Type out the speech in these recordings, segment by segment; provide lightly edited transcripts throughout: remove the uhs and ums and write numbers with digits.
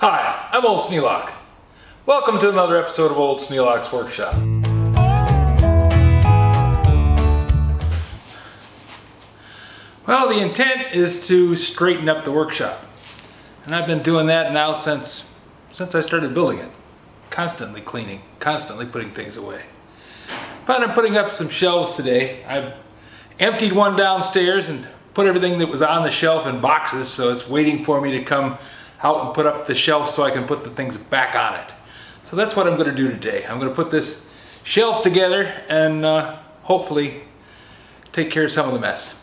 Hi, I'm Old Sneelock. Welcome to another episode of Old Sneelock's Workshop. Well, the intent is to straighten up the workshop. And I've been doing that now since I started building it. Constantly cleaning, constantly putting things away. But I'm putting up some shelves today. I've emptied one downstairs and put everything that was on the shelf in boxes, so it's waiting for me to come out and put up the shelf so I can put the things back on it. So that's what I'm going to do today. I'm going to put this shelf together and hopefully take care of some of the mess.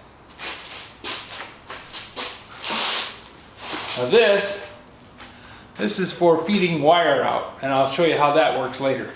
Now this is for feeding wire out, and I'll show you how that works later.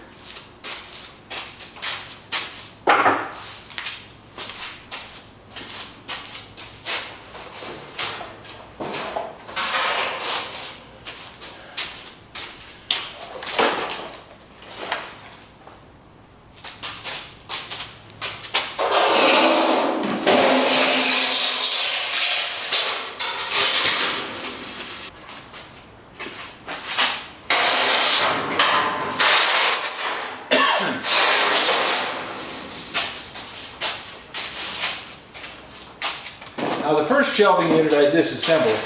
Now the first shelving unit I disassembled.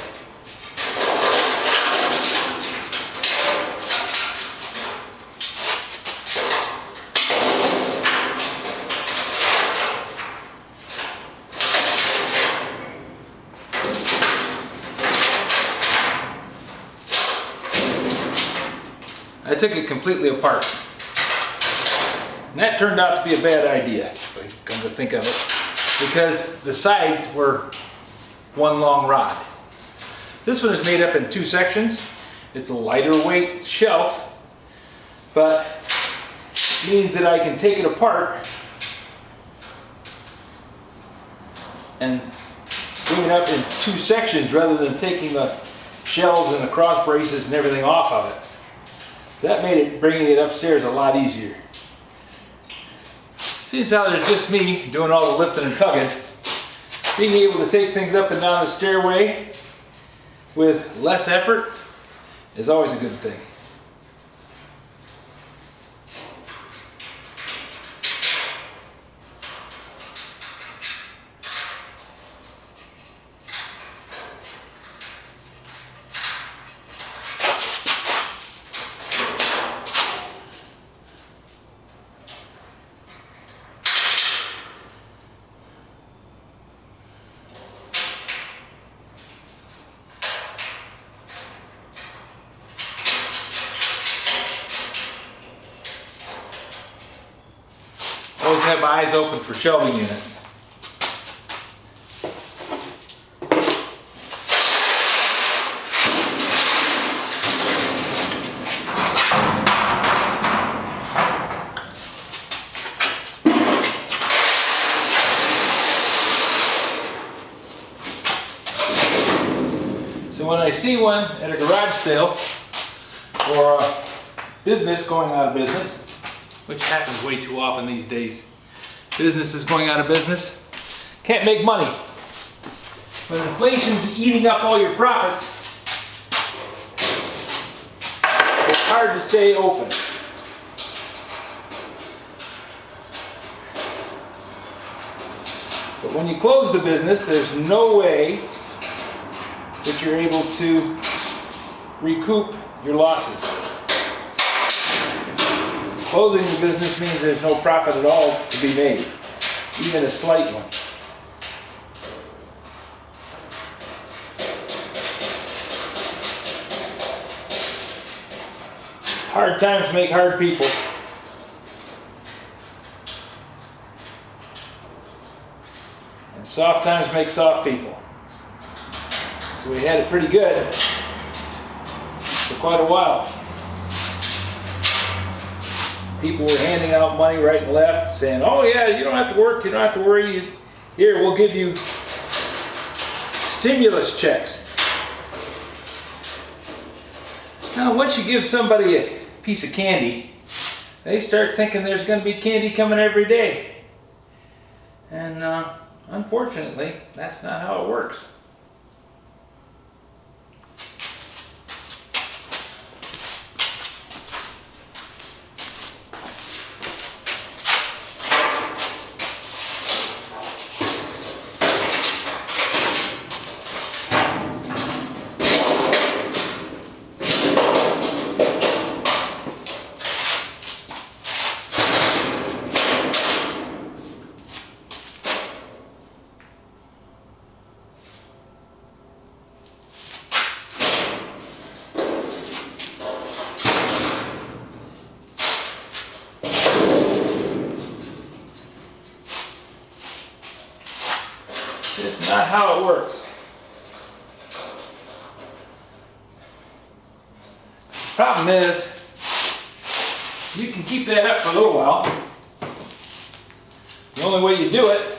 I took it completely apart. And that turned out to be a bad idea, if I come to think of it, because the sides were one long rod. This one is made up in two sections. It's a lighter weight shelf, but it means that I can take it apart and bring it up in two sections rather than taking the shelves and the cross braces and everything off of it. So that made it bringing it upstairs a lot easier. Since how there's just me doing all the lifting and tugging, being able to take things up and down the stairway with less effort is always a good thing. Always have my eyes open for shelving units. So when I see one at a garage sale or a business going out of business, which happens way too often these days. Businesses going out of business can't make money. When inflation's eating up all your profits, it's hard to stay open. But when you close the business, there's no way that you're able to recoup your losses. Closing the business means there's no profit at all to be made, even a slight one. Hard times make hard people. And soft times make soft people. So we had it pretty good for quite a while. People were handing out money right and left, saying, oh yeah, you don't have to work, you don't have to worry. Here, we'll give you stimulus checks. Now, once you give somebody a piece of candy, they start thinking there's going to be candy coming every day. And unfortunately, that's not how it works. That's not how it works. Problem is, you can keep that up for a little while. The only way you do it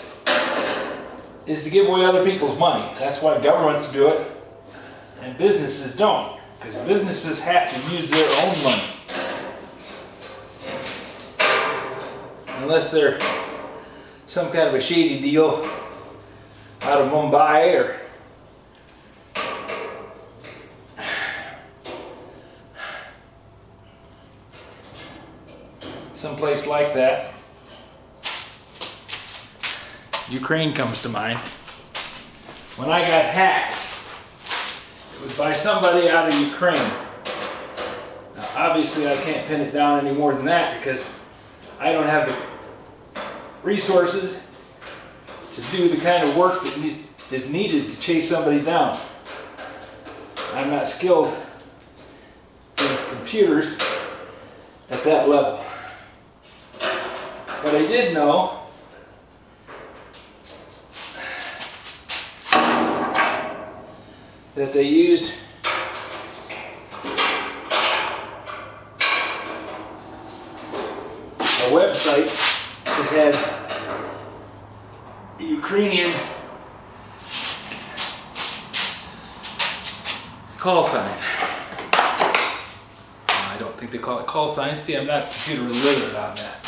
is to give away other people's money. That's why governments do it and businesses don't, because businesses have to use their own money. Unless they're some kind of a shady deal out of Mumbai or someplace like that. Ukraine comes to mind. When I got hacked, it was by somebody out of Ukraine. Now, obviously, I can't pin it down any more than that because I don't have the resources to do the kind of work that is needed to chase somebody down. I'm not skilled in computers at that level. But I did know that they used a website that had the Ukrainian call sign. I don't think they call it call sign. See, I'm not computer literate on that.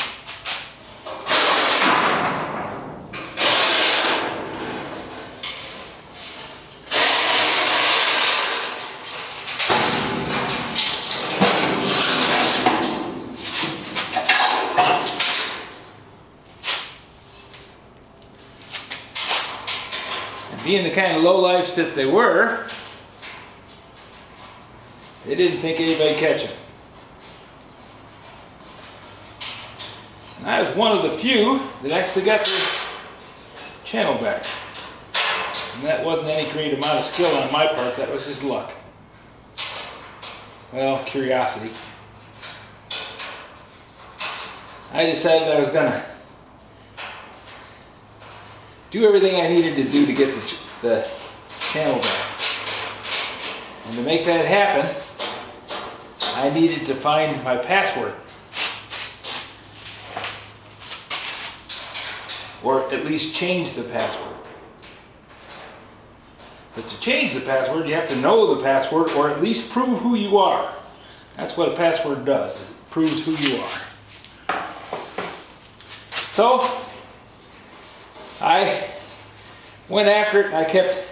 Being the kind of lowlifes that they were, they didn't think anybody'd catch them. And I was one of the few that actually got their channel back. And that wasn't any great amount of skill on my part, that was just luck. Well, curiosity. I decided I was gonna do everything I needed to do to get the channel back. And to make that happen, I needed to find my password. Or at least change the password. But to change the password, you have to know the password or at least prove who you are. That's what a password does, is it proves who you are. So, I went after it and I kept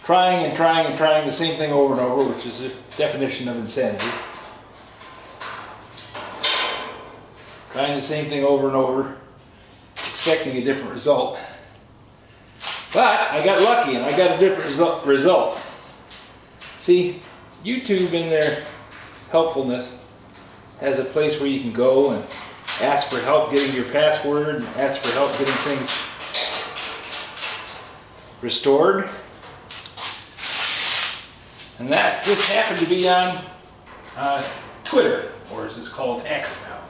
trying and trying and trying the same thing over and over, which is the definition of insanity. Trying the same thing over and over, expecting a different result. But I got lucky and I got a different result. See, YouTube in their helpfulness has a place where you can go and ask for help getting your password and ask for help getting things restored. And that just happened to be on Twitter, or as it's called X now.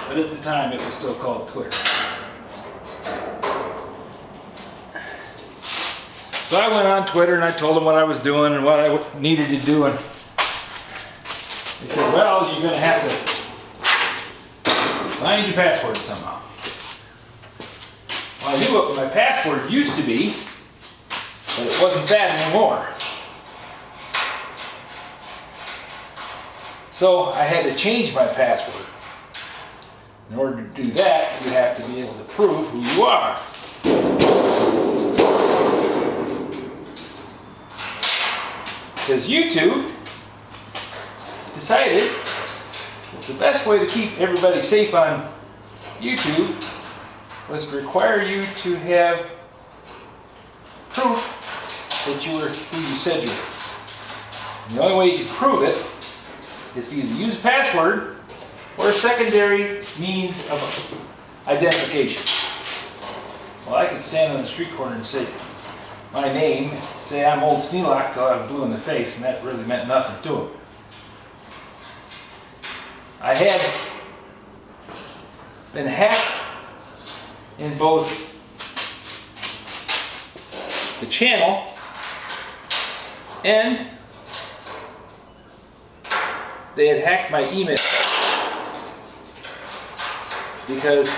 But at the time it was still called Twitter. So I went on Twitter and I told them what I was doing and what I needed to do, and they said, well, you're going to have to find your password somehow. Well, I knew what my password used to be, but it wasn't that anymore. So I had to change my password. In order to do that, you have to be able to prove who you are. Because YouTube decided that the best way to keep everybody safe on YouTube was to require you to have proof that you were who you said you were. And the only way you can prove it is to either use a password or a secondary means of identification. Well, I could stand on the street corner and say my name, say I'm old Sneelock till I was blue in the face, and that really meant nothing to him. I had been hacked in both the channel, and they had hacked my email. Because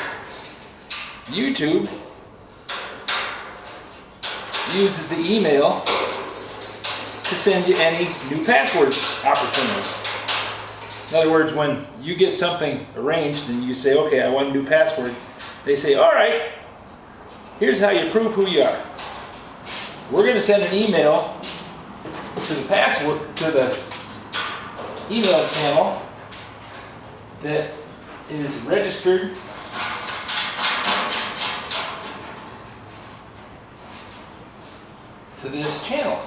YouTube uses the email to send you any new password opportunities. In other words, when you get something arranged and you say, okay, I want a new password, they say, all right, here's how you prove who you are. We're going to send an email to the password, to the email channel that is registered to this channel.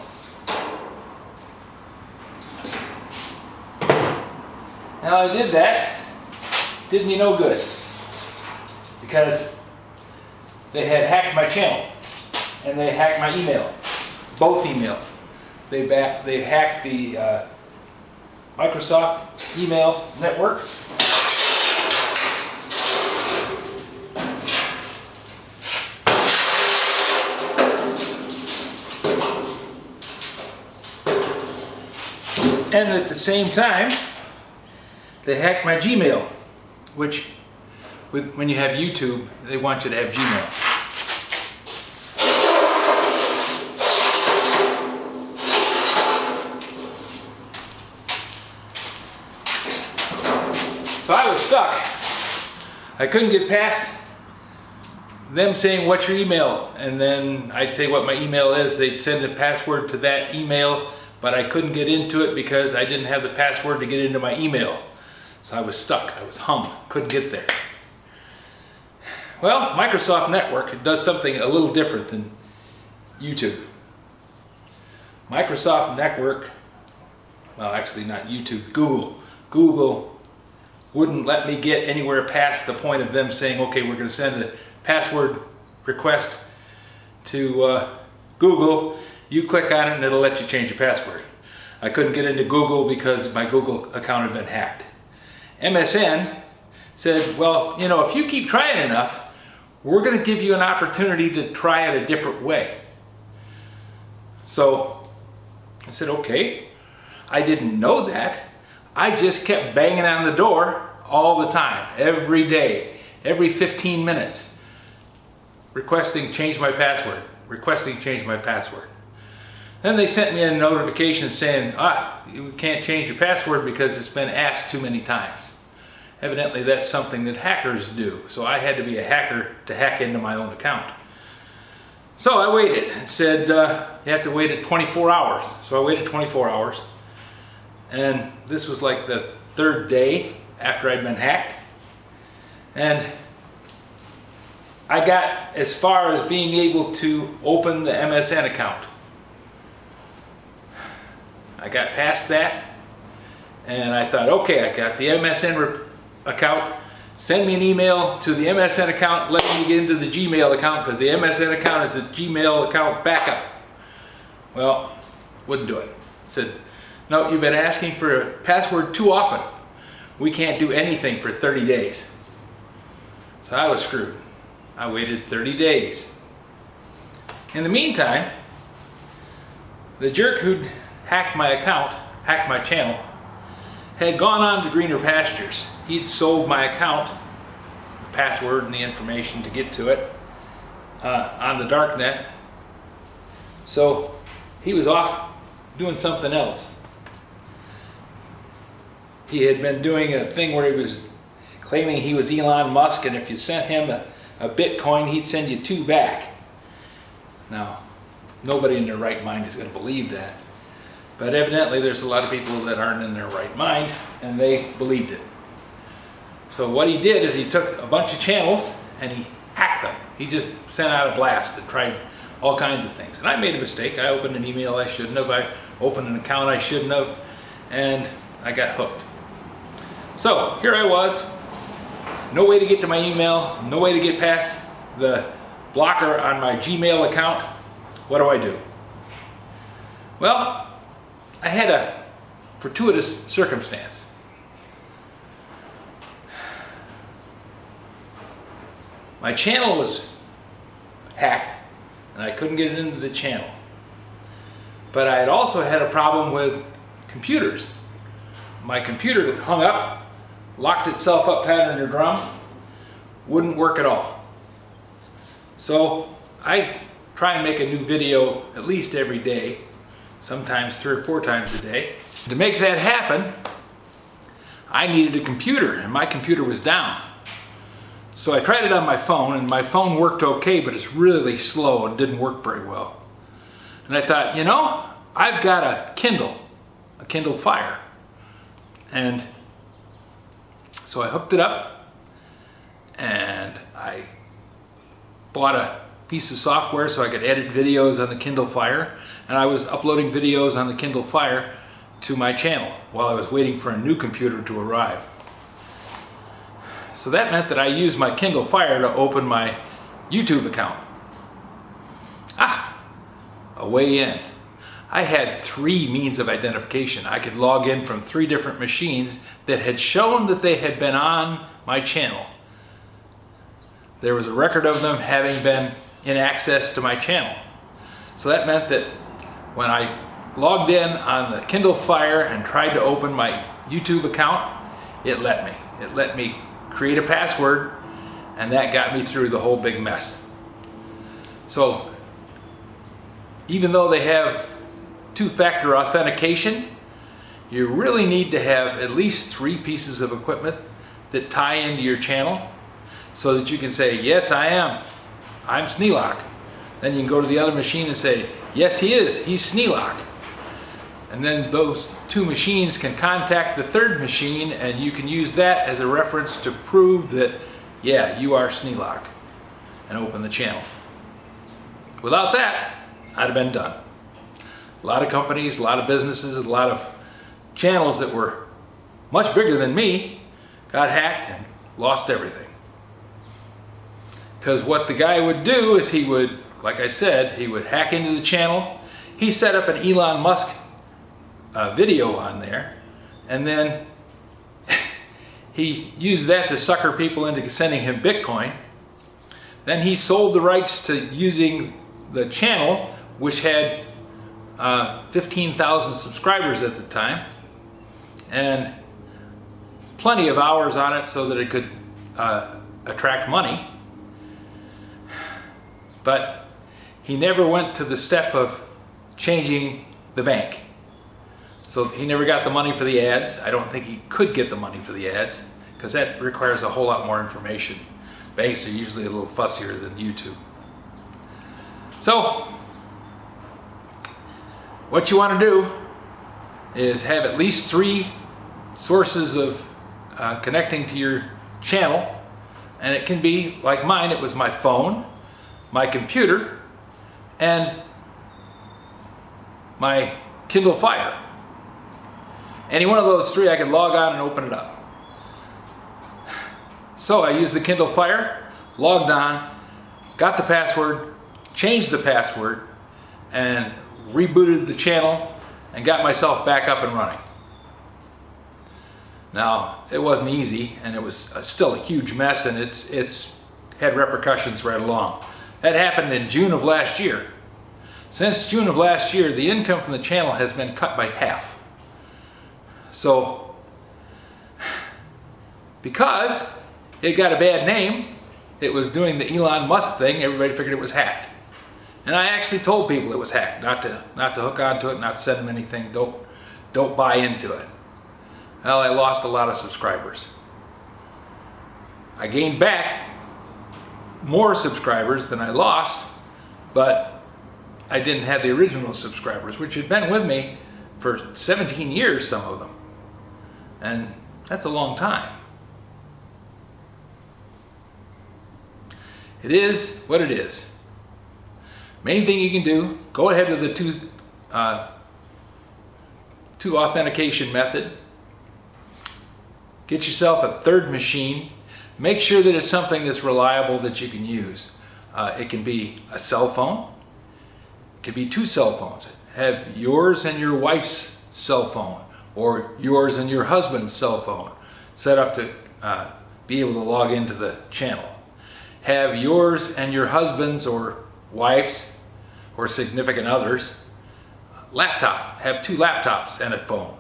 Now I did that, did me no good, because they had hacked my channel and they hacked my email, both emails. They hacked the Microsoft email network. And at the same time, they hacked my Gmail, which, when you have YouTube, they want you to have Gmail. So I was stuck. I couldn't get past them saying, what's your email? And then I'd say what my email is. They'd send a password to that email, but I couldn't get into it because I didn't have the password to get into my email. So I was stuck. I was hung. Couldn't get there. Well, Microsoft Network does something a little different than YouTube. Microsoft Network, well, actually not YouTube, Google wouldn't let me get anywhere past the point of them saying, okay, we're going to send a password request to Google. You click on it and it'll let you change your password. I couldn't get into Google because my Google account had been hacked. MSN said, well, you know, if you keep trying enough, we're going to give you an opportunity to try it a different way. So I said, okay. I didn't know that. I just kept banging on the door all the time, every day, every 15 minutes, requesting change my password, requesting change my password. Then they sent me a notification saying, you can't change your password because it's been asked too many times. Evidently that's something that hackers do. So I had to be a hacker to hack into my own account. So I waited and said, you have to wait at 24 hours. So I waited 24 hours. And this was like the third day after I'd been hacked. And I got as far as being able to open the MSN account. I got past that, and I thought, okay, I got the MSN account. Send me an email to the MSN account, let me get into the Gmail account, because the MSN account is the Gmail account backup. Well, wouldn't do it. Said, no, you've been asking for a password too often. We can't do anything for 30 days. So I was screwed. I waited 30 days. In the meantime, the jerk who'd hacked my account, hacked my channel, had gone on to greener pastures. He'd sold my account, the password and the information to get to it, on the dark net. So he was off doing something else. He had been doing a thing where he was claiming he was Elon Musk, and if you sent him a Bitcoin, he'd send you 2 back. Now, nobody in their right mind is going to believe that. But evidently there's a lot of people that aren't in their right mind, and they believed it. So what he did is he took a bunch of channels and he hacked them. He just sent out a blast and tried all kinds of things. And I made a mistake. I opened an email I shouldn't have. I opened an account I shouldn't have. And I got hooked. So here I was. No way to get to my email. No way to get past the blocker on my Gmail account. What do? Well, I had a fortuitous circumstance. My channel was hacked, and I couldn't get it into the channel. But I had also had a problem with computers. My computer hung up, locked itself up tight on your drum, wouldn't work at all. So I try and make a new video at least every day, sometimes 3 or 4 times a day. To make that happen, I needed a computer, and my computer was down. So I tried it on my phone, and my phone worked okay, but it's really slow and didn't work very well. And I thought, you know, I've got a Kindle Fire. And so I hooked it up, and I bought a piece of software so I could edit videos on the Kindle Fire, and I was uploading videos on the Kindle Fire to my channel while I was waiting for a new computer to arrive. So that meant that I used my Kindle Fire to open my YouTube account. A way in. I had 3 means of identification. I could log in from 3 different machines that had shown that they had been on my channel. There was a record of them having been in access to my channel. So that meant that when I logged in on the Kindle Fire and tried to open my YouTube account, it let me. It let me create a password, and that got me through the whole big mess. So even though they have 2-factor authentication, you really need to have at least 3 pieces of equipment that tie into your channel so that you can say, yes, I'm Sneelock. Then you can go to the other machine and say, yes, he's Sneelock. And then those 2 machines can contact the 3rd machine, and you can use that as a reference to prove that, yeah, you are Sneelock, and open the channel. Without that, I'd have been done. A lot of companies, a lot of businesses, a lot of channels that were much bigger than me got hacked and lost everything. Because what the guy would do is he would, like I said, he would hack into the channel. He set up an Elon Musk video on there, and then he used that to sucker people into sending him Bitcoin. Then he sold the rights to using the channel, which had 15,000 subscribers at the time, and plenty of hours on it so that it could attract money. But he never went to the step of changing the bank. So he never got the money for the ads. I don't think he could get the money for the ads, because that requires a whole lot more information. Banks are usually a little fussier than YouTube. So what you want to do is have at least 3 sources of connecting to your channel, and it can be like mine. It was my phone, my computer, and my Kindle Fire. Any one of those 3, I could log on and open it up. So I used the Kindle Fire, logged on, got the password, changed the password, and rebooted the channel and got myself back up and running. Now, it wasn't easy, and it was still a huge mess, and it's had repercussions right along. That happened in June of last year. Since June of last year, the income from the channel has been cut by half. So, because it got a bad name, it was doing the Elon Musk thing, everybody figured it was hacked. And I actually told people it was hacked, not to hook onto it, not to send them anything, don't buy into it. Well, I lost a lot of subscribers. I gained back more subscribers than I lost, but I didn't have the original subscribers, which had been with me for 17 years, some of them. And that's a long time. It is what it is. Main thing you can do, go ahead with the two authentication method. Get yourself a 3rd machine. Make sure that it's something that's reliable that you can use. It can be a cell phone. It can be 2 cell phones. Have yours and your wife's cell phone, or yours and your husband's cell phone set up to be able to log into the channel. Have yours and your husband's or wife's or significant others. Laptop, have 2 laptops and a phone.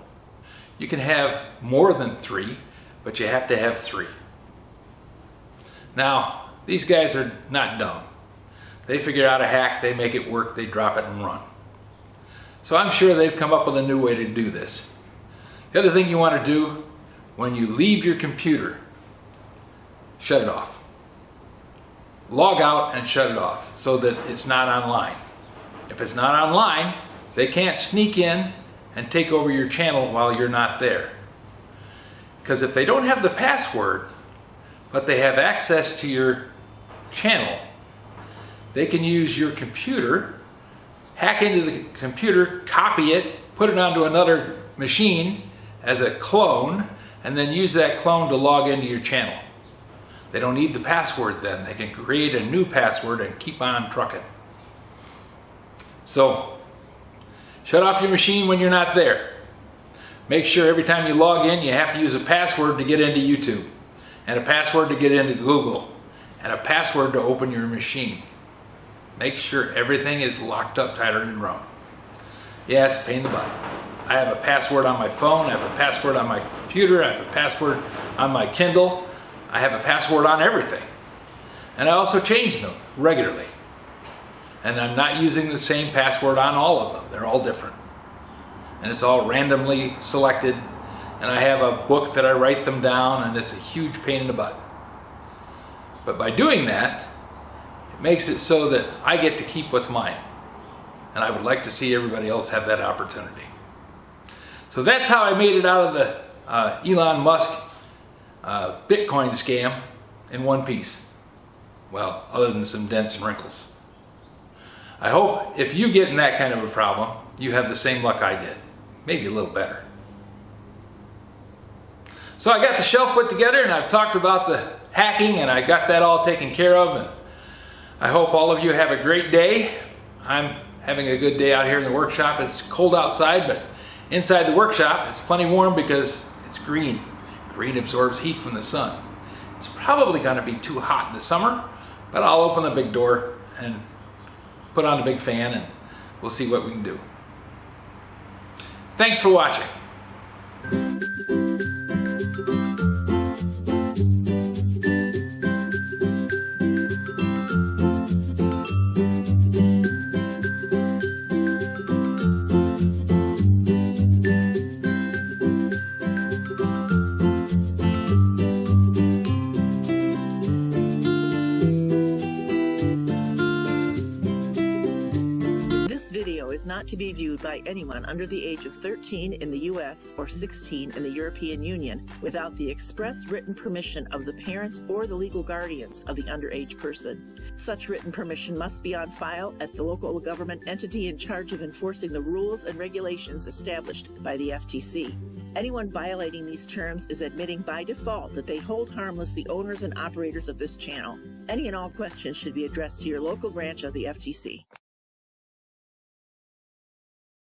You can have more than 3, but you have to have 3. Now, these guys are not dumb. They figure out a hack, they make it work, they drop it and run. So I'm sure they've come up with a new way to do this. The other thing you want to do when you leave your computer, shut it off. Log out and shut it off so that it's not online. If it's not online, they can't sneak in and take over your channel while you're not there. Because if they don't have the password, but they have access to your channel, they can use your computer, hack into the computer, copy it, put it onto another machine as a clone, and then use that clone to log into your channel. They don't need the password then. They can create a new password and keep on trucking. So, shut off your machine when you're not there. Make sure every time you log in, you have to use a password to get into YouTube, and a password to get into Google, and a password to open your machine. Make sure everything is locked up tighter than drum. Yeah, it's a pain in the butt. I have a password on my phone, I have a password on my computer, I have a password on my Kindle, I have a password on everything. And I also change them regularly. And I'm not using the same password on all of them. They're all different. And it's all randomly selected. And I have a book that I write them down, and it's a huge pain in the butt. But by doing that, it makes it so that I get to keep what's mine. And I would like to see everybody else have that opportunity. So that's how I made it out of the Elon Musk Bitcoin scam in one piece. Well, other than some dents and wrinkles. I hope if you get in that kind of a problem, you have the same luck I did. Maybe a little better. So I got the shelf put together, and I've talked about the hacking, and I got that all taken care of, and I hope all of you have a great day. I'm having a good day out here in the workshop. It's cold outside, but inside the workshop it's plenty warm because it's green. Green absorbs heat from the sun. It's probably going to be too hot in the summer, but I'll open the big door and put on a big fan, and we'll see what we can do. Thanks for watching. Is not to be viewed by anyone under the age of 13 in the U.S. or 16 in the European Union without the express written permission of the parents or the legal guardians of the underage person. Such written permission must be on file at the local government entity in charge of enforcing the rules and regulations established by the FTC. Anyone violating these terms is admitting by default that they hold harmless the owners and operators of this channel. Any and all questions should be addressed to your local branch of the FTC.